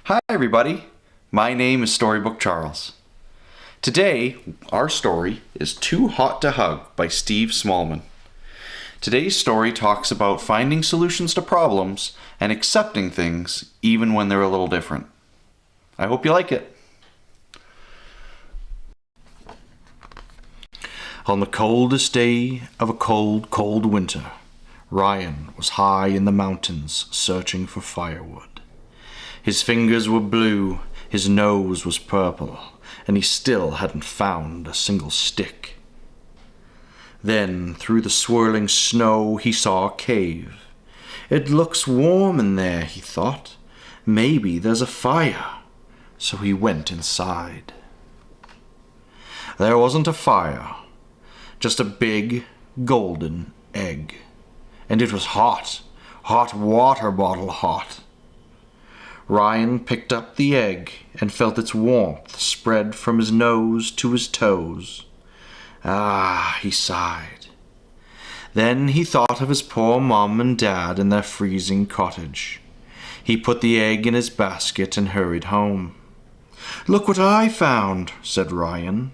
Hi everybody, my name is Storybook Charles. Today, our story is Too Hot to Hug by Steve Smallman. Today's story talks about finding solutions to problems and accepting things even when they're a little different. I hope you like it. On the coldest day of a cold, cold winter, Ryan was high in the mountains searching for firewood. His fingers were blue, his nose was purple, and he still hadn't found a single stick. Then, through the swirling snow, he saw a cave. It looks warm in there, he thought. Maybe there's a fire. So he went inside. There wasn't a fire, just a big golden egg. And it was hot, hot water bottle hot. Ryan picked up the egg and felt its warmth spread from his nose to his toes. Ah, he sighed. Then he thought of his poor mom and dad in their freezing cottage. He put the egg in his basket and hurried home. "Look what I found," said Ryan.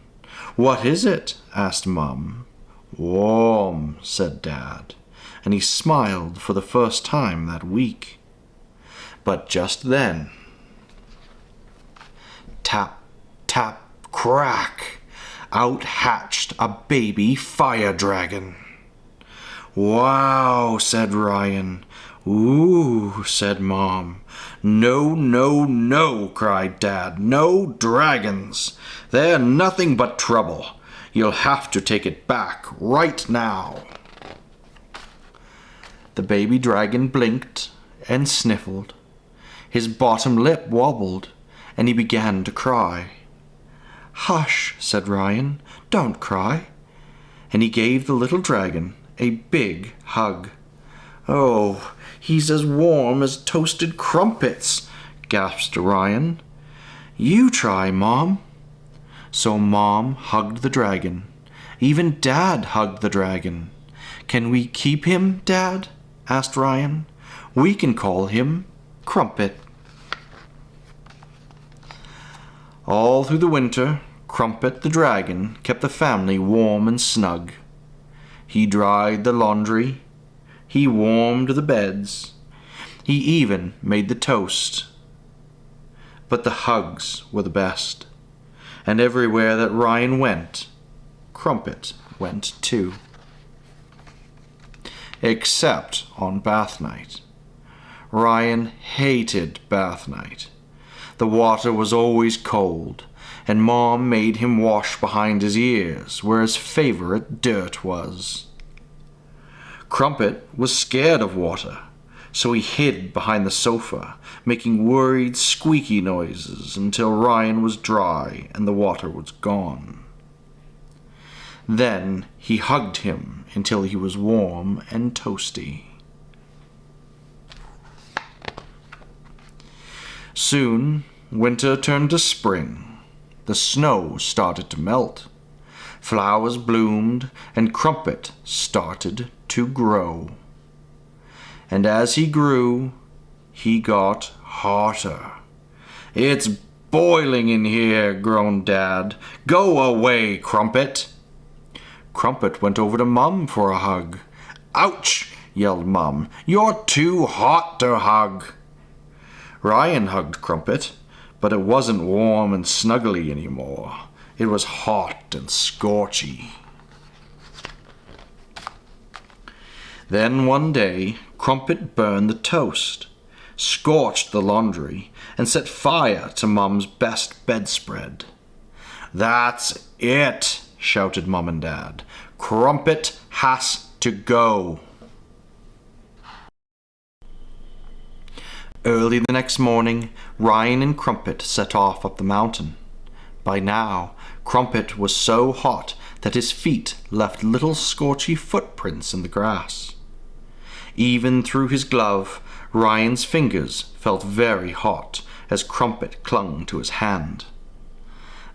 "What is it?" asked Mum. "Warm," said Dad, and he smiled for the first time that week. But just then, tap, tap, crack, out hatched a baby fire dragon. "Wow," said Ryan. "Ooh," said Mom. "No, no, no," cried Dad. "No dragons. They're nothing but trouble. You'll have to take it back right now." The baby dragon blinked and sniffled. His bottom lip wobbled, and he began to cry. "Hush," said Ryan. "Don't cry." And he gave the little dragon a big hug. "Oh, he's as warm as toasted crumpets," gasped Ryan. "You try, Mom." So Mom hugged the dragon. Even Dad hugged the dragon. "Can we keep him, Dad?" asked Ryan. "We can call him Crumpet." All through the winter, Crumpet the dragon kept the family warm and snug. He dried the laundry. He warmed the beds. He even made the toast. But the hugs were the best. And everywhere that Ryan went, Crumpet went too. Except on bath night. Ryan hated bath night. The water was always cold, and Mom made him wash behind his ears, where his favorite dirt was. Crumpet was scared of water, so he hid behind the sofa, making worried, squeaky noises until Ryan was dry and the water was gone. Then he hugged him until he was warm and toasty. Soon, winter turned to spring. The snow started to melt. Flowers bloomed, and Crumpet started to grow. And as he grew, he got hotter. "It's boiling in here," groaned Dad. "Go away, Crumpet." Crumpet went over to Mum for a hug. "Ouch!" yelled Mum. "You're too hot to hug." Ryan hugged Crumpet, but it wasn't warm and snuggly anymore. It was hot and scorchy. Then one day, Crumpet burned the toast, scorched the laundry, and set fire to Mum's best bedspread. "That's it!" shouted Mum and Dad. "Crumpet has to go." Early the next morning, Ryan and Crumpet set off up the mountain. By now, Crumpet was so hot that his feet left little scorchy footprints in the grass. Even through his glove, Ryan's fingers felt very hot as Crumpet clung to his hand.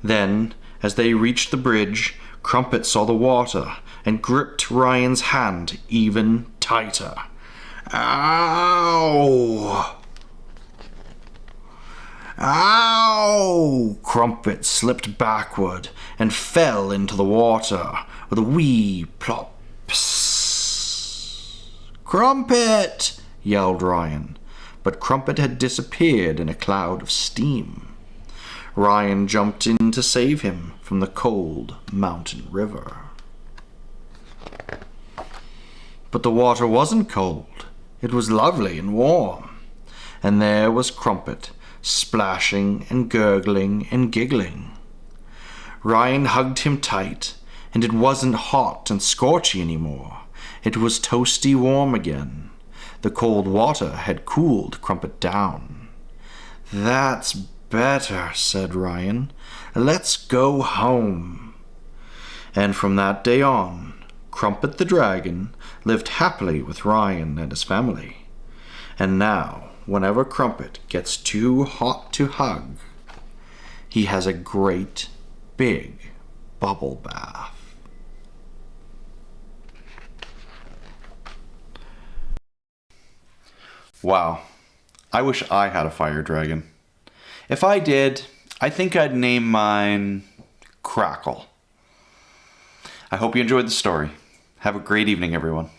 Then, as they reached the bridge, Crumpet saw the water and gripped Ryan's hand even tighter. "Ow!" Ow! Crumpet slipped backward and fell into the water with a wee plop. Psst. Crumpet! Yelled Ryan, but Crumpet had disappeared in a cloud of steam. Ryan jumped in to save him from the cold mountain river. But the water wasn't cold. It was lovely and warm. And there was Crumpet, splashing and gurgling and giggling. Ryan hugged him tight, and it wasn't hot and scorchy anymore. It was toasty warm again. The cold water had cooled Crumpet down. "That's better," said Ryan. "Let's go home." And from that day on, Crumpet the dragon lived happily with Ryan and his family. And now, whenever Crumpet gets too hot to hug, he has a great big bubble bath. Wow, I wish I had a fire dragon. If I did, I think I'd name mine Crackle. I hope you enjoyed the story. Have a great evening, everyone.